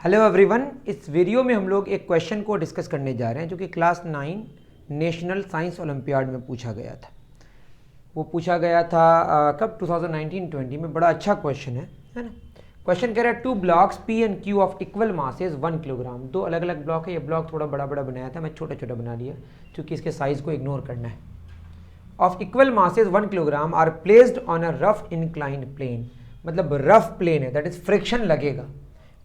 Hello everyone, इस video में हम लोग एक क्वेश्चन को डिस्कस करने जा रहे हैं जो कि क्लास 9 नेशनल साइंस ओलंपियाड में पूछा गया था। वो पूछा गया था कब 2019-20 में। बड़ा अच्छा क्वेश्चन है ना। क्वेश्चन कह रहा है 2 blocks P and Q of equal masses 1 kilogram. दो अलग अलग ब्लॉक है। ये ब्लॉक थोड़ा बड़ा बड़ा बनाया था, मैं छोटा छोटा बना लिया क्योंकि इसके साइज को इग्नोर करना है। Of equal masses 1 kilogram are placed on a rough inclined plane. मतलब रफ प्लेन है, दैट इज फ्रिक्शन लगेगा।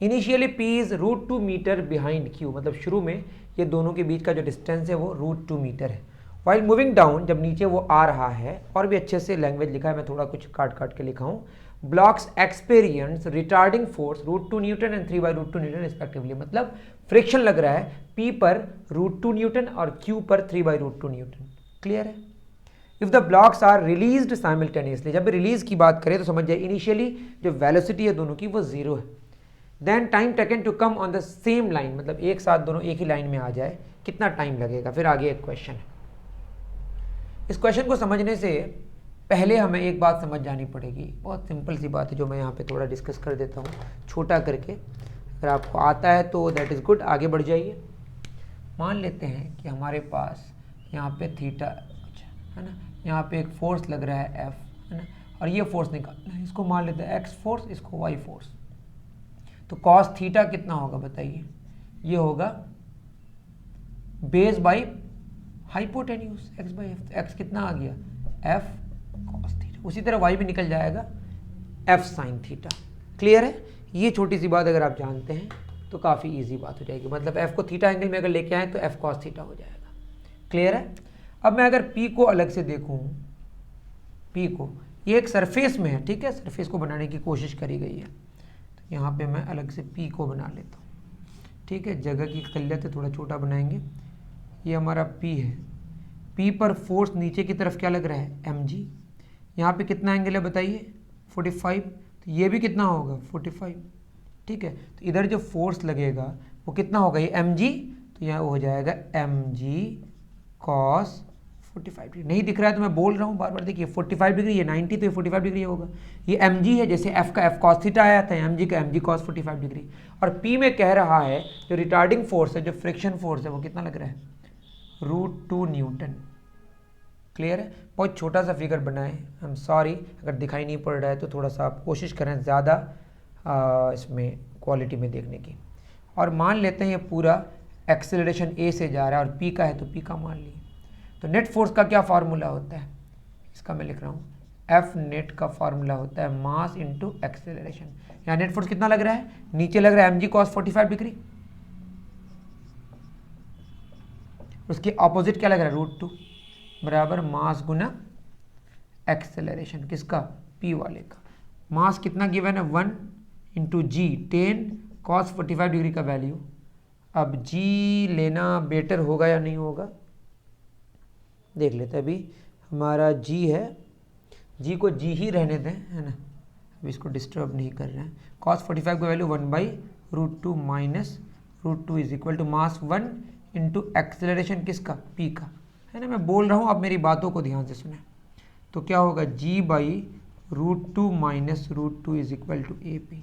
Initially P is √2 metre behind Q। मतलब शुरू में ये दोनों के बीच का जो डिस्टेंस है वो √2 मीटर है। वाइल मूविंग डाउन, जब नीचे वो आ रहा है, और भी अच्छे से लैंग्वेज लिखा है, मैं थोड़ा कुछ काट काट के लिखा हूँ। Blocks experience retarding force √2 Newton and 3/√2 Newton respectively. मतलब फ्रिक्शन लग रहा है P पर √2 न्यूटन और Q पर 3/√2 न्यूटन। क्लियर है? If the blocks are released simultaneously, जब रिलीज की बात करें तो समझ जाए इनिशियली जो वेलोसिटी है दोनों की वो 0 है। Then time taken to come on the same line, मतलब एक साथ दोनों एक ही लाइन में आ जाए, कितना टाइम लगेगा। फिर आगे एक क्वेश्चन है। इस क्वेश्चन को समझने से पहले हमें एक बात समझ जानी पड़ेगी। बहुत सिंपल सी बात है जो मैं यहाँ पे थोड़ा डिस्कस कर देता हूँ छोटा करके। अगर आपको आता है तो दैट इज़ गुड, आगे बढ़ जाइए। मान लेते हैं कि हमारे पास यहाँ पे थीटा है ना, यहाँ पे एक फोर्स लग रहा है F है ना, और ये फोर्स निकालना है। इसको मान लेते हैं X फोर्स, इसको Y फोर्स। तो कॉस थीटा कितना होगा बताइए? ये होगा base by hypotenuse x by F. X कितना आ गया? F cos theta. उसी तरह y भी निकल जाएगा F साइन थीटा। क्लियर है? ये छोटी सी बात अगर आप जानते हैं तो काफ़ी इजी बात हो जाएगी। मतलब F को थीटा एंगल में अगर लेके आए तो F कॉस थीटा हो जाएगा। क्लियर है? अब मैं अगर P को अलग से देखूँ, P को, ये एक सरफेस में है, ठीक है, सरफेस को बनाने की कोशिश करी गई है। यहाँ पे मैं अलग से P को बना लेता हूँ, ठीक है, जगह की किल्लत है, थोड़ा छोटा बनाएंगे। ये हमारा P है। P पर फोर्स नीचे की तरफ क्या लग रहा है? mg। यहाँ पे कितना एंगल है बताइए? 45। तो ये भी कितना होगा? 45। ठीक है, तो इधर जो फोर्स लगेगा वो कितना होगा? ये mg, तो यहाँ हो जाएगा mg cos 45 डिग्री। नहीं दिख रहा है तो मैं बोल रहा हूँ बार बार, देखिए 45 डिग्री, ये 90, तो ये 45 डिग्री होगा। ये mg है, जैसे f का f cos थीटा आया था, mg का mg cos 45 डिग्री। और p में कह रहा है जो रिटार्डिंग फोर्स है, जो फ्रिक्शन फोर्स है, वो कितना लग रहा है? √2 न्यूटन। क्लियर है? बहुत छोटा सा फिगर बनाए। आई एम सॉरी अगर दिखाई नहीं पड़ रहा है तो थोड़ा सा आप कोशिश करें ज़्यादा इसमें क्वालिटी में देखने की। और मान लेते हैं ये पूरा एक्सेलरेशन a से जा रहा है और p का है तो p का मान लिए। तो नेट फोर्स का क्या फार्मूला होता है? इसका मैं लिख रहा हूँ, F नेट का फार्मूला होता है मास इंटू एक्सेलरेशन। यहाँ नेट फोर्स कितना लग रहा है? नीचे लग रहा है mg cos 45 डिग्री, उसके ऑपोजिट क्या लग रहा है? √2 बराबर मास गुना एक्सेलरेशन। किसका? P वाले का। मास कितना गिवन है? 1 इंटू जी, 10 cos 45 डिग्री का वैल्यू। अब g लेना बेटर होगा या नहीं होगा देख लेते हैं। अभी हमारा g है, g को g ही रहने दें, है ना, अभी इसको डिस्टर्ब नहीं कर रहे हैं। cos 45 का value 1/√2 minus √2 is equal to mass 1 into acceleration किसका? p का, है ना। मैं बोल रहा हूँ, आप मेरी बातों को ध्यान से सुने। तो क्या होगा? g/√2 minus √2 is equal to AP।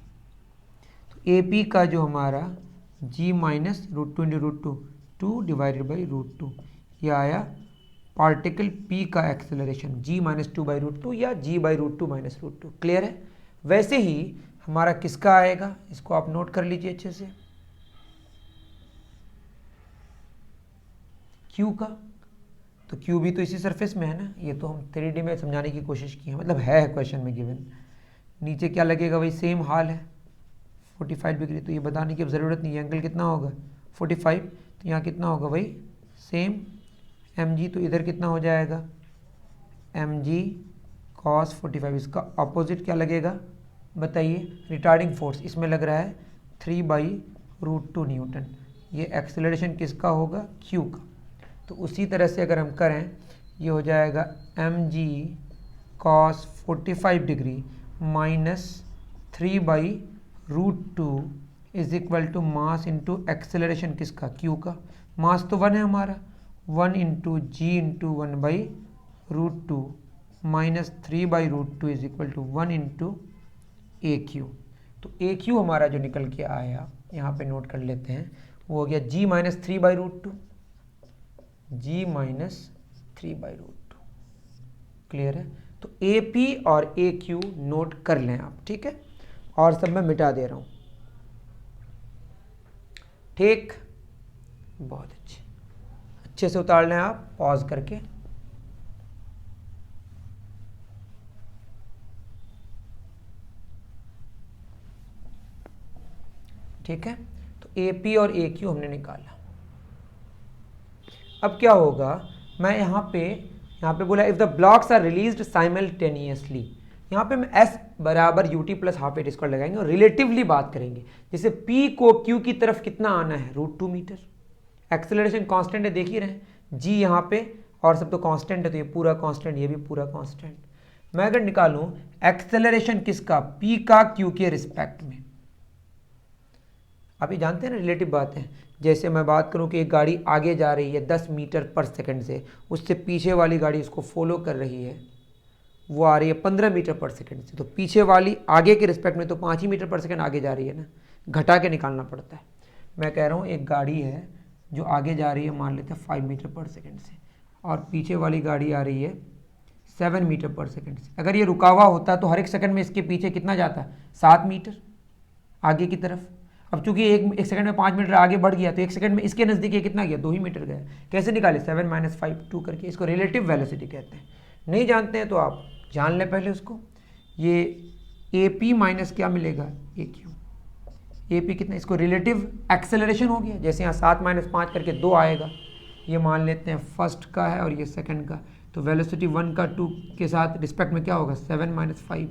तो AP का जो हमारा g minus √2 into √2, 2 divided by √2, ये आया पार्टिकल P का एक्सेलरेशन g माइनस 2/√2 या g/√2 माइनस √2। क्लियर है? वैसे ही हमारा किसका आएगा, इसको आप नोट कर लीजिए अच्छे से, Q का। तो Q भी तो इसी सरफेस में है ना। ये तो हम 3D में समझाने की कोशिश की है, मतलब है क्वेश्चन में गिवन। नीचे क्या लगेगा? वही सेम हाल है 45 डिग्री, तो ये बताने की अब ज़रूरत नहीं है। एंगल कितना होगा? 45। तो यहाँ कितना होगा? वही सेम mg। तो इधर कितना हो जाएगा? mg cos 45। इसका अपोजिट क्या लगेगा बताइए? रिटार्डिंग फोर्स इसमें लग रहा है 3/√2 न्यूटन। ये एक्सेलरेशन किसका होगा? Q का। तो उसी तरह से अगर हम करें, ये हो जाएगा mg cos 45 degree minus 3/√2 is equal to mass into acceleration किसका? Q का। मास तो 1 है हमारा, 1 into g into 1/√2 minus 3/√2 is equal to 1 into AQ। तो AQ हमारा जो निकल के आया यहाँ पे नोट कर लेते हैं, वो हो गया g minus 3/√2, g minus 3/√2। Clear है? तो AP और AQ नोट कर लें आप, ठीक है, और सब मैं मिटा दे रहा हूँ। ठीक, बहुत अच्छे से उतार लें आप पॉज करके। ठीक है, तो AP और AQ हमने निकाला। अब क्या होगा, मैं यहाँ पे बोला if the blocks are released simultaneously, यहाँ पे मैं S बराबर UT plus half at square लगाएंगे और रिलेटिवली बात करेंगे। जैसे P को Q की तरफ कितना आना है, √2 मीटर। एक्सेलरेशन कांस्टेंट है, देख ही रहे हैं, G यहाँ पे और सब तो कांस्टेंट है, तो ये पूरा कांस्टेंट, ये भी पूरा कांस्टेंट। मैं अगर निकालूं एक्सेलरेशन किसका, P का Q के रिस्पेक्ट में, आप ये जानते हैं ना रिलेटिव बात है। जैसे मैं बात करूं कि एक गाड़ी आगे जा रही है 10 मीटर पर सेकंड से, उससे पीछे वाली गाड़ी उसको फॉलो कर रही है, वो आ रही है 15 मीटर पर सेकंड से, तो पीछे वाली आगे के रिस्पेक्ट में तो 5 ही मीटर पर सेकंड आगे जा रही है ना, घटा के निकालना पड़ता है। मैं कह रहा हूँ एक गाड़ी है जो आगे जा रही है, मान लेते हैं 5 मीटर पर सेकंड से, और पीछे वाली गाड़ी आ रही है 7 मीटर पर सेकंड से। अगर ये रुका हुआ होता तो हर एक सेकंड में इसके पीछे कितना जाता, 7 मीटर आगे की तरफ। अब चूंकि एक सेकंड में 5 मीटर आगे बढ़ गया, तो एक सेकंड में इसके नज़दीक ये कितना गया, 2 ही मीटर गया। कैसे निकाले, 7 माइनस 5 2 करके, इसको रिलेटिव वेलोसिटी कहते हैं। नहीं जानते हैं तो आप जान लें पहले उसको। ये AP माइनस क्या मिलेगा, AQ। AP कितना, इसको रिलेटिव एक्सेलरेशन हो गया, जैसे यहाँ 7 माइनस 5 करके 2 आएगा, ये मान लेते हैं फर्स्ट का है और ये सेकंड का, तो वेलोसिटी 1 का 2 के साथ रिस्पेक्ट में क्या होगा, 7 माइनस 5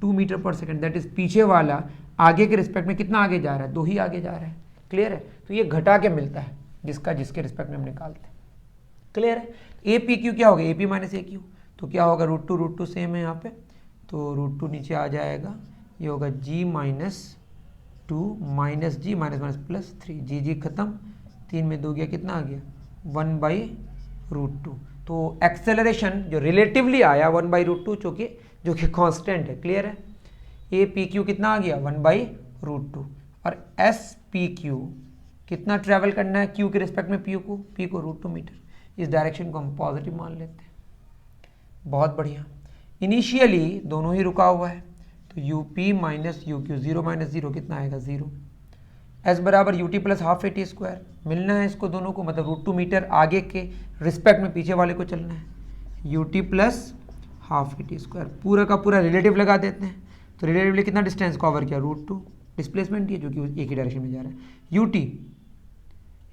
2 मीटर पर सेकंड। दैट इज पीछे वाला आगे के रिस्पेक्ट में कितना आगे जा रहा है, 2 ही आगे जा रहा है। क्लियर है? तो ये घटा के मिलता है जिसके रिस्पेक्ट में हम निकालते हैं। क्लियर है? APQ क्या होगा, AP माइनस AQ, तो क्या होगा, √2 सेम है यहाँ पे, तो √2 नीचे आ जाएगा, ये होगा G minus 2 minus G minus minus plus 3, G खत्म, 3 में 2 गया, कितना आ गया, 1/√2। तो एक्सेलरेशन जो रिलेटिवली आया 1/√2, जो कि कांस्टेंट है। क्लियर है? APQ कितना आ गया, 1/√2, और SPQ कितना ट्रैवल करना है Q के रिस्पेक्ट में, P को √2 मीटर। इस डायरेक्शन को हम पॉजिटिव मान लेते हैं। बहुत बढ़िया। इनिशियली दोनों ही रुका हुआ है, तो UP माइनस UQ, 0 माइनस 0 कितना आएगा, 0। S बराबर UT plus half AT square, मिलना है इसको दोनों को, मतलब √2 मीटर आगे के रिस्पेक्ट में पीछे वाले को चलना है। UT plus half AT square, पूरा का पूरा रिलेटिव लगा देते हैं, तो रिलेटिवली कितना डिस्टेंस कवर किया, √2, डिस्प्लेसमेंट ये जो कि एक ही डायरेक्शन में जा रहा है। UT,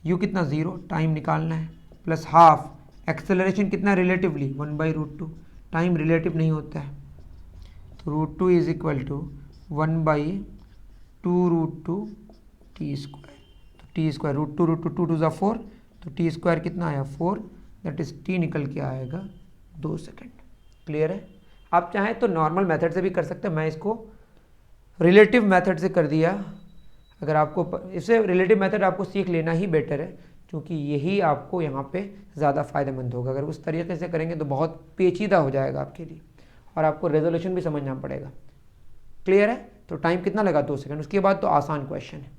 U कितना, 0, टाइम निकालना है, प्लस हाफ एक्सेलरेशन कितना रिलेटिवली, 1/√2, टाइम रिलेटिव नहीं होता है, तो √2 is equal to 1/2√2 T square. तो T स्क्वायर √2 2 2 4, तो T स्क्वायर कितना आया, 4, दैट इज T निकल के आएगा 2 सेकेंड। क्लियर है? आप चाहें तो नॉर्मल मेथड से भी कर सकते हैं, मैं इसको रिलेटिव मेथड से कर दिया। अगर आपको इससे रिलेटिव मेथड आपको सीख लेना ही बेटर है, क्योंकि यही आपको यहाँ पे ज़्यादा फ़ायदेमंद होगा। अगर उस तरीके से करेंगे तो बहुत पेचीदा हो जाएगा आपके लिए, और आपको रेजोल्यूशन भी समझना पड़ेगा। क्लियर है? तो टाइम कितना लगा, 2 सेकंड। उसके बाद तो आसान क्वेश्चन है।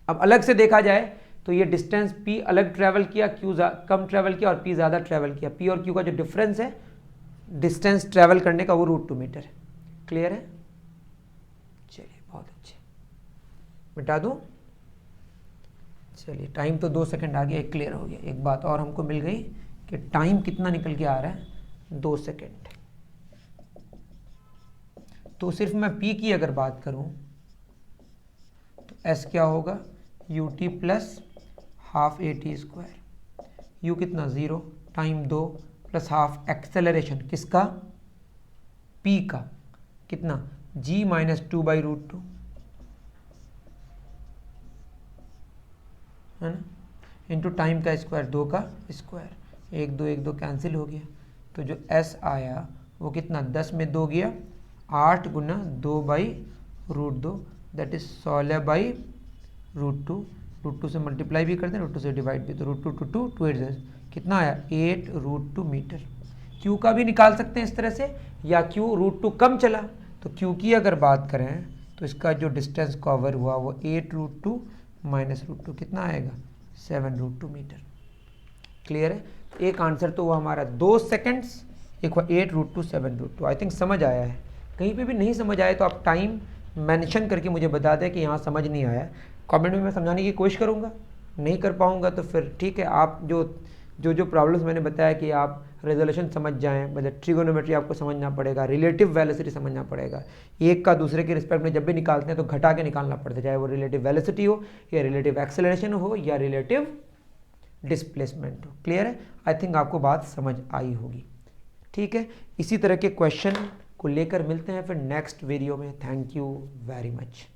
अब अलग से देखा जाए तो ये डिस्टेंस P अलग ट्रैवल किया, Q कम ट्रैवल किया और P ज़्यादा ट्रैवल किया। P और Q का जो डिफरेंस है डिस्टेंस ट्रैवल करने का, वो √2 मीटर है। क्लियर है? चलिए बहुत अच्छे, मिटा दूं। चलिए टाइम तो 2 सेकंड आ गया, एक क्लियर हो गया। एक बात और हमको मिल गई कि टाइम कितना निकल के आ रहा है, 2 सेकंड। तो सिर्फ मैं P की अगर बात करूं तो S क्या होगा, UT plus half AT square. U कितना, 0, टाइम 2, प्लस हाफ एक्सेलरेशन किसका, P का, कितना, G माइनस 2/√2, है ना, इंटू टाइम का स्क्वायर, 2 का स्क्वायर, 1 2 कैंसिल हो गया। तो जो S आया वो कितना, 10 में 2 गया, 8 गुना 2/√2, दैट इज 16/√2। √2 से मल्टीप्लाई भी करते हैं, √2 से डिवाइड भी, तो √2 2 2 8 कितना आया, 8√2 मीटर। Q का भी निकाल सकते हैं इस तरह से, या Q √2 कम चला तो Q की अगर बात करें तो इसका जो डिस्टेंस कवर हुआ वो 8√2 माइनस √2 कितना आएगा 7√2 मीटर। क्लियर है। एक आंसर तो हुआ हमारा 2 सेकेंड्स, एक हुआ 8√2 7√2। आई थिंक समझ आया है। कहीं पे भी नहीं समझ आया तो आप टाइम मेंशन करके मुझे बता दें कि यहाँ समझ नहीं आया। कमेंट में मैं समझाने की कोशिश करूँगा, नहीं कर पाऊँगा तो फिर ठीक है। आप जो प्रॉब्लम्स मैंने बताया कि आप रेजोल्यूशन समझ जाएं, मतलब ट्रिगोनोमेट्री आपको समझना पड़ेगा, रिलेटिव वेलोसिटी समझना पड़ेगा। एक का दूसरे के रिस्पेक्ट में जब भी निकालते हैं तो घटा के निकालना पड़ता है, चाहे वो रिलेटिव वेलोसिटी हो या रिलेटिव एक्सेलरेशन हो या रिलेटिव डिस्प्लेसमेंट हो। क्लियर है। आई थिंक आपको बात समझ आई होगी। ठीक है, इसी तरह के क्वेश्चन को लेकर मिलते हैं फिर नेक्स्ट वीडियो में। Thank you very much.